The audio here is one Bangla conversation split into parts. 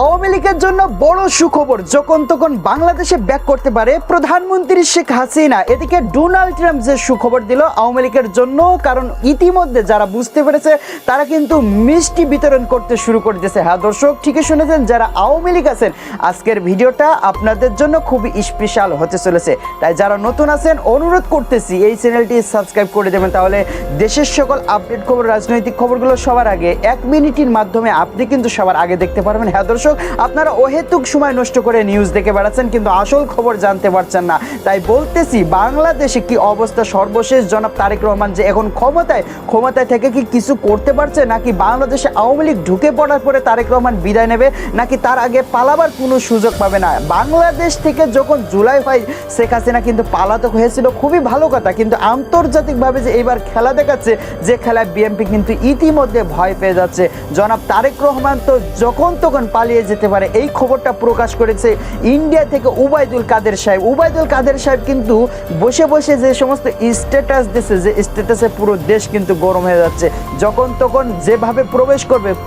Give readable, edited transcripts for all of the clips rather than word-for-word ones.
আওয়ামী লীগের জন্য বড় সুখবর, যখন তখন বাংলাদেশে ব্যাক করতে পারে প্রধানমন্ত্রী শেখ হাসিনা। এদিকে ডোনাল্ড ট্রাম্প যে সুখবর দিল আওয়ামী লীগের জন্য, কারণ ইতিমধ্যে যারা বুঝতে পেরেছে তারা কিন্তু মিষ্টি বিতরণ করতে শুরু করে দিয়েছে। হ্যাঁ দর্শক, ঠিকই শুনেছেন, যারা আওয়ামী লীগ আছেন আজকের ভিডিওটা আপনাদের জন্য খুবই স্পেশাল হতে চলেছে। তাই যারা নতুন আছেন অনুরোধ করতেছি এই চ্যানেলটি সাবস্ক্রাইব করে দেবেন, তাহলে দেশের সকল আপডেট খবর, রাজনৈতিক খবরগুলো সবার আগে 1 মিনিটের মাধ্যমে আপনি কিন্তু সবার আগে দেখতে পারবেন। হ্যাঁ দর্শক, আপনারা অহেতুক সময় নষ্ট করে নিউজ দেখে বেড়াচ্ছেন কিন্তু আসল খবর জানতে পারছেন না। তাই বলতেছি, বাংলাদেশে কি অবস্থা, সর্বশেষ জনাব তারেক রহমান যে এখন ক্ষমতায় থেকে কি কিছু করতে পারছে, নাকি বাংলাদেশে আওয়ামী লীগ ঢুকে পড়ার পরে তারেক রহমান বিদায় নেবে, নাকি তার আগে পালাবার কোনো সুযোগ পাবে না? বাংলাদেশ থেকে যখন জুলাই হয় শেখ হাসিনা কিন্তু পালাতক হয়েছিল, খুবই ভালো কথা, কিন্তু আন্তর্জাতিকভাবে যে এবার খেলা দেখাচ্ছে, যে খেলায় বিএনপি কিন্তু ইতিমধ্যে ভয় পেয়ে যাচ্ছে। জনাব তারেক রহমান তো যখন তখন পালিয়ে যেতে পারে, এই খবরটা প্রকাশ করেছে ইন্ডিয়া থেকে উবাইদুল কাদের সাহেব কিন্তু বসে বসে যে সমস্ত স্ট্যাটাস দিচ্ছে, যে স্ট্যাটাসে পুরো দেশ কিন্তু গরম হয়ে যাচ্ছে। যখন তখন যেভাবে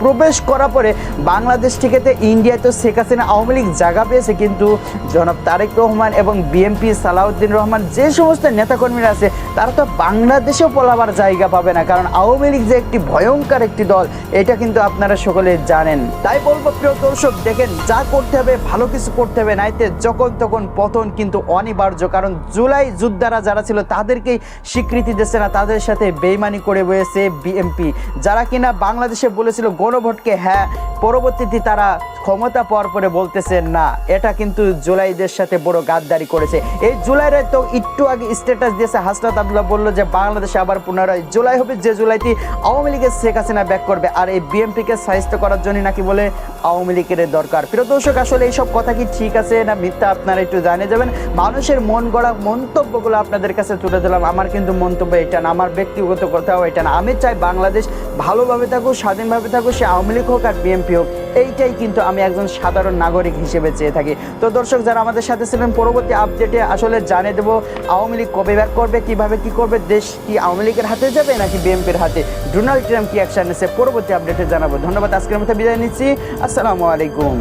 প্রবেশ করার পরে বাংলাদেশ থেকে ইন্ডিয়ায় তো শেখ হাসিনা আওয়ামী লীগ জায়গা পেয়েছে, কিন্তু জনাব তারেক রহমান এবং বিএনপি সালাউদ্দিন রহমান যে সমস্ত নেতাকর্মীরা আছে তারা তো বাংলাদেশেও পলাবার জায়গা পাবে না, কারণ আওয়ামী লীগ যে একটি ভয়ঙ্কর একটি দল এটা কিন্তু আপনারা সকলে জানেন। তাই বলবো প্রিয় দর্শক, দেখেন যা করতে হবে ভালো কিছু করতে হবে, নাইতে যখন তখন পতন কিন্তু অনিবার্য। কারণ জুলাই যোদ্ধারা যারা ছিল তাদেরকেই স্বীকৃতি দিচ্ছে না, তাদের সাথে বেইমানি করে বসেছে বিএনপি, যারা কিনা বাংলাদেশে বলেছিল গণভোটকে হ্যাঁ, পরবর্তীতে তারা ক্ষমতা পাওয়ার পরে বলতেছে না। এটা কিন্তু জুলাইদের সাথে বড় গাদ্দারি করেছে। এই জুলাইয়ের তো একটু আগে স্ট্যাটাস দিয়েছে হাসনাত আব্দুল্লাহ, বললো যে বাংলাদেশে আবার পুনরায় জুলাই হবে, যে জুলাইতে আওয়ামী লীগের শেখ হাসিনা ব্যাক করবে, আর এই বিএনপিকে সাহিত্য করার জন্য নাকি বলে আওয়ামী লীগের দরকার। প্রিয় দর্শক, আসলে এইসব কথা কি ঠিক আছে না মিথ্যা আপনারা একটু জানিয়ে যাবেন। মানুষের মন গড়া মন্তব্যগুলো আপনাদের কাছে তুলে দিলাম, আমার কিন্তু মন্তব্য এটা না, আমার ব্যক্তিগত কথাও এটা না। আমি চাই বাংলাদেশ ভালোভাবে থাকুক, স্বাধীনভাবে থাকুক, সে আওয়ামী লীগ হোক আর বিএনপি হোক, এইটাই কিন্তু আমি একজন সাধারণ নাগরিক হিসেবে চেয়ে থাকি। তো দর্শক, যারা আমাদের সাথে ছিলেন, পরবর্তী আপডেটে আসলে জানিয়ে দেবো আওয়ামী লীগ কবে ব্যাক করবে, কিভাবে কি করবে, দেশ কি আওয়ামী লীগের হাতে যাবে নাকি বিএনপির হাতে, ডোনাল্ড ট্রাম্প কি অ্যাকশন নিচ্ছে, পরবর্তী আপডেটে জানাবো। ধন্যবাদ, আজকের মতো বিদায় নিচ্ছি। আসসালামু আলাইকুম।